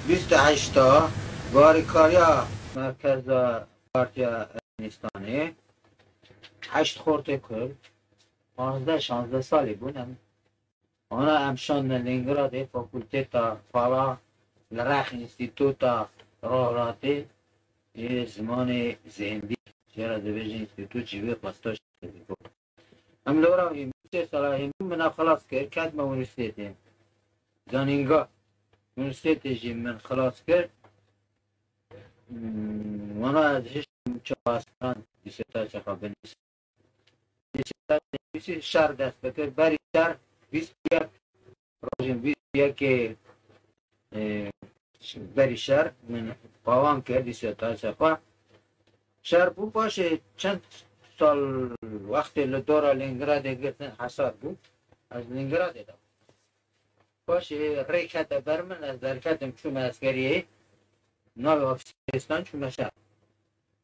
28 تا واریکاریا مرکز پارتیا افغانستانی 8 خورده کرد 15-16 سالی بودن. اونا امشان لنگراد فاکولتتا فالا لرخ انستیتوتا راهراتی یه زمان زندی چرا دویج انستیتوت چیوی پاستاش دیگو هم لورا هم 3 ساله هم من خلاص کرد کدم اونیورسیتی زانینگا اونیورسیتی من خلاص کرد اونا ازش چهارستان دیستا چخوا بنیست دیستا نویسی شهر دست بکرد بری شهر 21 راجم 21 بری شهر من قوام کرد دیستا چخوا شهر بود باشه چند سال وقتی لدورا لنگراد گرفتن حصار بود از لنگراد داد باشه ریکت برمن از درکتم چون اسکریه ناو افغانستان چون شهر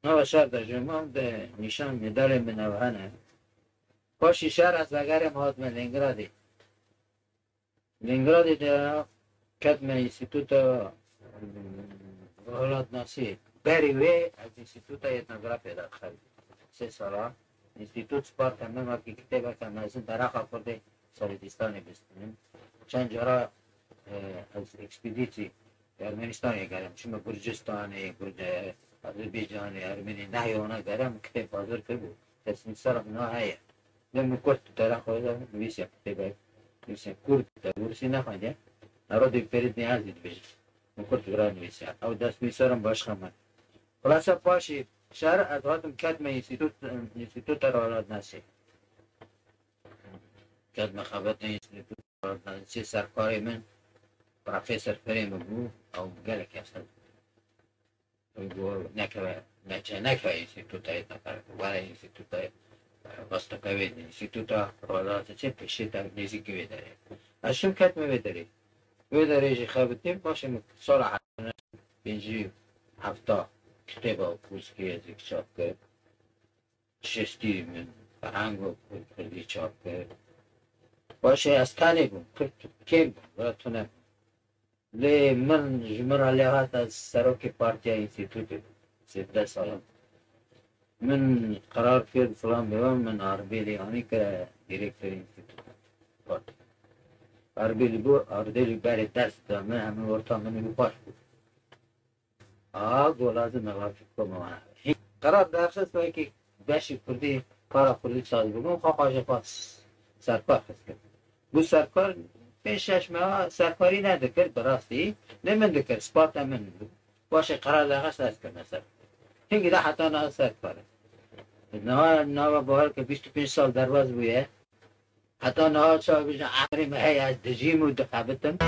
ناو شهر در جمعه به نشان مدال منوهنه باشه شهر از وگرم هات من لنگراد در کدم انستیتوت اولاد ناسی بری وی از انستیتوت ایتنوگرافی داد خرید 3 ساله انستیتوت سپارت همه ما که کتابه که مزین درخوا کرده سردستانی بستنیم چند جارا از اکسپیدیتی ارمنستانی گرم چون گرجستانی آذربایجانی ارمنی نه اونا گرم کتاب بازار کرد تصمیم سرم نه هیه نمی کرد درخوا دارم نویسیم کتابه نویسیم کرد درورسی نخوانده نرو فرید نیازی بیش مکرد برای نویسیم او دست میسرم باش خمد خلاصه پاشی شهر از هاتم کدم انستیتوت رولاد نسی کدم خبرت انستیتوت رولاد نسی سرکاری من پروفیسور فریم بو او گله کسل بو نکوه انستیتوت ایت نکره ولی انستیتوت وستکوی انستیتوت رولاد چه پیشی تا نیزی که داره اشم کدم داره جی خبرتیم باشیم سال 57 کتاب و کورس که از یک چاپ کرد شستی من فرهنگ و کردی چاپ کرد باشه از تنه بون کم بون براتونه لی من جمعه لیهات از سروک پارتیا انستیتوت 17 سالم من قرار کرد فلان بیوان من آربیلی آنی که دیرکتر انستیتوت پارتیا آربیلی بری دست دا من همه ورطا منی بپاش بود گو لازم موافق کنم قرار درخواست باید که بشی کردی کارا کردی سازی بگم خواهش پاس سرکار خست کرد بو سرکار 5-6 ماه سرکاری نده کرد براستی نمینده کرد سپارت من بود باشه قرار درخواست از کرد سرکار هنگی ده حتی نه سرکاره نه باور که 25 سال درواز بویه حتی نه چا بجن عمری مهی از دجیم و دخابتم